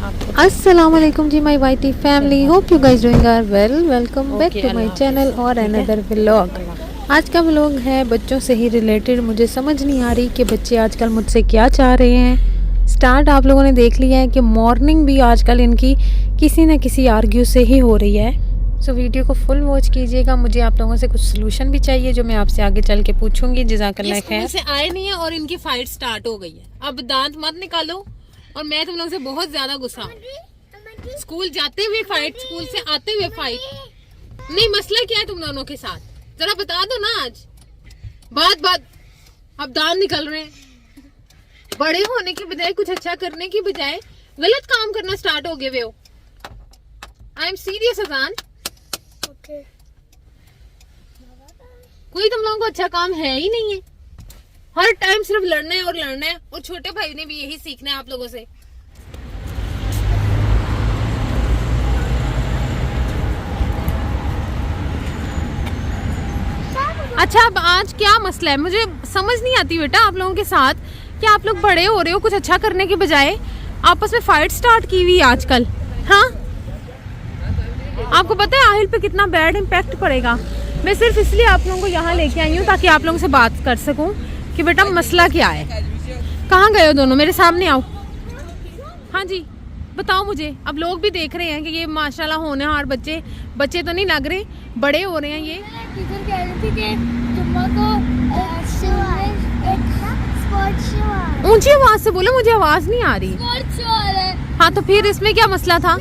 अस्सलाम वालेकुम जी my YT family, hope you guys doing are well. Welcome back to my channel और another vlog. आज का व्लॉग है बच्चों से ही रिलेटेड। मुझे समझ नहीं आ रही कि बच्चे आजकल मुझसे क्या चाह रहे हैं। स्टार्ट आप लोगों ने देख लिया है कि मॉर्निंग भी आजकल इनकी किसी न किसी आर्ग्यू से ही हो रही है। सो वीडियो को फुल वॉच कीजिएगा। मुझे आप लोगों से कुछ सोल्यूशन भी चाहिए जो मैं आपसे आगे चल के पूछूंगी। जज़ाकल्लाह खैर। से आए नहीं है और इनकी फाइट स्टार्ट हो गई है। अब दांत मत निकालो और मैं तुम लोगों से बहुत ज्यादा गुस्सा हूँ। स्कूल जाते हुए फाइट, स्कूल से आते हुए फाइट। नहीं, मसला क्या है तुम दोनों के साथ, जरा बता दो ना। आज बात अब दांत निकल रहे हैं। बड़े होने की बजाय, कुछ अच्छा करने की बजाय गलत काम करना स्टार्ट हो गए हो। आई एम सीरियस अजान। कोई तुम लोगों को अच्छा काम है ही नहीं है। हर टाइम सिर्फ लड़ना है और लड़ना है। और छोटे भाई ने भी यही सीखना है आप लोगों से। अच्छा, अब आज क्या मसला है मुझे समझ नहीं आती बेटा आप लोगों के साथ कि आप लोग बड़े हो रहे हो, कुछ अच्छा करने के बजाय आपस में फाइट स्टार्ट की हुई आजकल। हाँ, आपको पता है आहिल पे कितना बैड इम्पैक्ट पड़ेगा। मैं सिर्फ इसलिए आप लोगों को यहाँ लेके आई हूँ ताकि आप लोगों से बात कर सकूँ कि बेटा मसला क्या है। कहाँ गए हो दोनों, मेरे सामने आओ। हाँ जी, बताओ मुझे। अब लोग भी देख रहे हैं कि ये माशाल्लाह होनहार बच्चे तो नहीं लग रहे, बड़े हो रहे हैं ये। टीचर कह रही थी कि जुम्मा को ऊंची आवाज से बोलो, मुझे आवाज नहीं आ रही। हाँ, तो फिर इसमें क्या मसला था?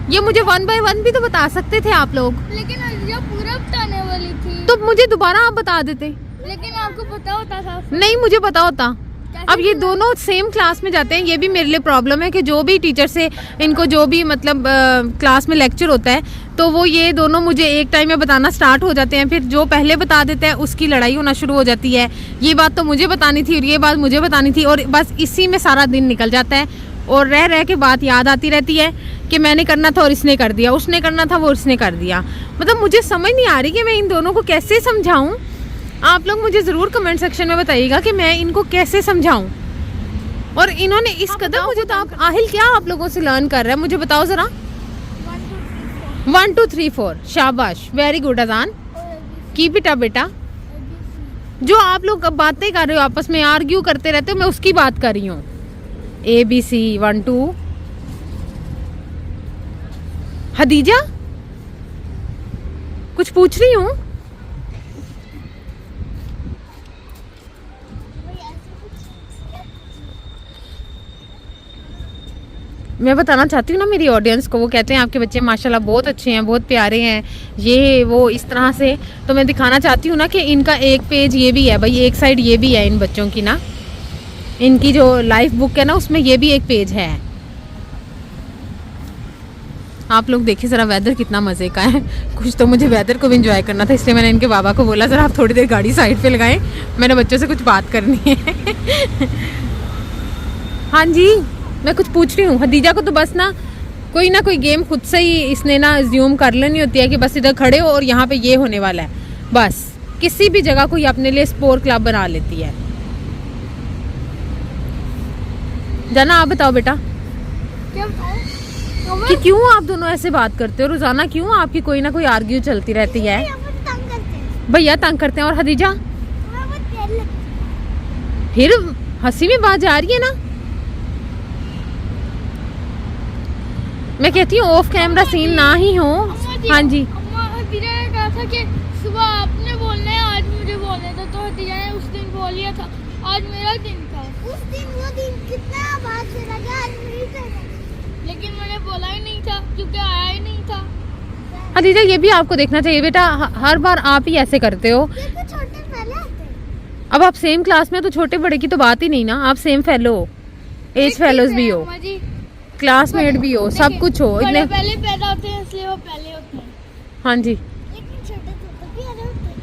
ये मुझे 1 बाय 1 भी तो बता सकते थे आप लोग। लेकिन पूरा बताने वाली थी तो मुझे दोबारा आप बता देते। लेकिन आपको पता होता था। नहीं, मुझे पता होता। अब ये दोनों सेम क्लास में जाते हैं। ये भी मेरे लिए प्रॉब्लम है कि जो भी टीचर से इनको जो भी मतलब क्लास में लेक्चर होता है तो वो ये दोनों मुझे एक टाइम में बताना स्टार्ट हो जाते हैं। फिर जो पहले बता देते हैं उसकी लड़ाई होना शुरू हो जाती है। ये बात तो मुझे बतानी थी और ये बात मुझे बतानी थी, और बस इसी में सारा दिन निकल जाता है। और रह के बात याद आती रहती है कि मैंने करना था और इसने कर दिया, उसने करना था वो इसने कर दिया। मतलब मुझे समझ नहीं आ रही कि मैं इन दोनों को कैसे समझाऊं। आप लोग मुझे ज़रूर कमेंट सेक्शन में बताइएगा कि मैं इनको कैसे समझाऊं। और इन्होंने इस कदर मुझे तो आप आहिल क्या आप लोगों से लर्न कर रहे हैं मुझे बताओ ज़रा। 1 2 3 4 शाबाश, वेरी गुड अजान, कीप इट अप बेटा। जो आप लोग अब बातें कर रहे हो आपस में आर्ग्यू करते रहते हो, मैं उसकी बात कर रही हूँ। ABC 1 2। हदीजा कुछ पूछ रही हूँ। मैं बताना चाहती हूँ ना मेरी ऑडियंस को। वो कहते हैं आपके बच्चे माशाल्लाह बहुत अच्छे हैं, बहुत प्यारे हैं, ये वो इस तरह से। तो मैं दिखाना चाहती हूँ ना कि इनका एक पेज ये भी है भाई, एक साइड ये भी है इन बच्चों की ना। इनकी जो लाइफ बुक है ना उसमें ये भी एक पेज है। आप लोग देखिए ज़रा, वेदर कितना मज़े का है। कुछ तो मुझे वेदर को भी एंजॉय करना था, इसलिए मैंने इनके बाबा को बोला ज़रा आप थोड़ी देर गाड़ी साइड पे लगाएं, मैंने बच्चों से कुछ बात करनी है। हाँ जी, मैं कुछ पूछ रही हूँ। हदीजा को तो बस ना कोई गेम खुद से ही इसने ना ज्यूम कर लेनी होती है कि बस इधर खड़े हो और यहाँ पे ये होने वाला है। बस किसी भी जगह को ये अपने लिए स्पोर्ट क्लब बना लेती है। जाना, आप बताओ बेटा कि क्यों आप दोनों ऐसे बात करते हो रोजाना? क्यों आपकी कोई ना कोई आर्ग्यू चलती रहती है? भैया तंग करते हैं। और हदीजा फिर हंसी में बात जा रही है ना। मैं कहती हूँ ऑफ कैमरा सीन ना ही हो। हाँ जी, हदीजा ने कहा था कि सुबह आपने बोलना है, आज मुझे बोलना था। तो हदीजा ने उस दिन बोल लिया था, आज मेरा दिन था। उस दिन वो दिन कितना बात से लगा, आज मेरी तरह। लेकिन मैंने बोला ही नहीं था क्योंकि आया ही नहीं था। हदीजा ये भी आपको देखना चाहिए बेटा, हर बार आप ही ऐसे करते हो। छोटे पहले आते हैं। अब आप सेम क्लास में तो छोटे बड़े की तो बात ही नहीं ना। आप सेम फेलो हो, एज फेलोज भी हो, क्लासमेट भी हो, सब कुछ हो। इतने पहले पैदा होते हैं इसलिए वो पहले होते हैं। हाँ जी, लेकिन छोटे भी आ रहे होते हैं।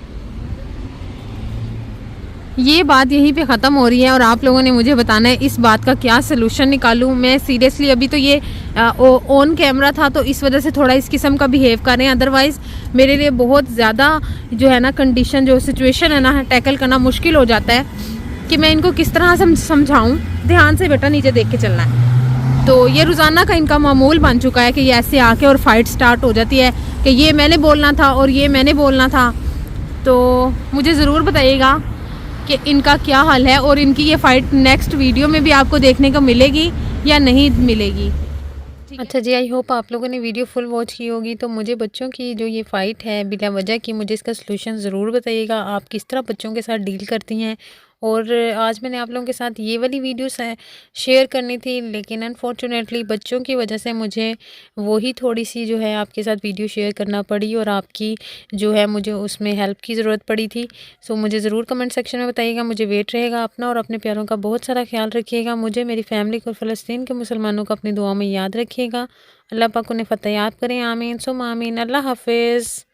ये बात यहीं पे ख़त्म हो रही है और आप लोगों ने मुझे बताना है इस बात का क्या सलूशन निकालूं मैं। सीरियसली अभी तो ये ऑन कैमरा था तो इस वजह से थोड़ा इस किस्म का बिहेव कर रहे हैं। अदरवाइज़ मेरे लिए बहुत ज़्यादा जो है ना कंडीशन, जो सिचुएशन है ना, टैकल करना मुश्किल हो जाता है कि मैं इनको किस तरह से समझाऊं। ध्यान से बेटा नीचे देख के चलना है। तो ये रोज़ाना का इनका मामूल बन चुका है कि ये ऐसे आके और फाइट स्टार्ट हो जाती है कि ये मैंने बोलना था और ये मैंने बोलना था। तो मुझे ज़रूर बताइएगा कि इनका क्या हाल है और इनकी ये फ़ाइट नेक्स्ट वीडियो में भी आपको देखने को मिलेगी या नहीं मिलेगी। अच्छा जी, आई होप आप लोगों ने वीडियो फुल वॉच की होगी। तो मुझे बच्चों की जो ये फ़ाइट है बिला वजह की, मुझे इसका सलूशन ज़रूर बताइएगा। आप किस तरह बच्चों के साथ डील करती हैं। और आज मैंने आप लोगों के साथ ये वाली वीडियो शेयर करनी थी, लेकिन अनफॉर्चुनेटली बच्चों की वजह से मुझे वही थोड़ी सी जो है आपके साथ वीडियो शेयर करना पड़ी और आपकी जो है मुझे उसमें हेल्प की ज़रूरत पड़ी थी। सो मुझे ज़रूर कमेंट सेक्शन में बताइएगा। मुझे वेट रहेगा अपना और अपने प्यारों का बहुत सारा ख्याल रखिएगा। मुझे, मेरी फैमिली को और फ़लस्तीन के मुसलमानों को अपनी दुआ में याद रखिएगा। अल्लाह पाक उन्हें फ़तह याब करें। आमीन सुम आमीन। अल्लाह हाफिज़।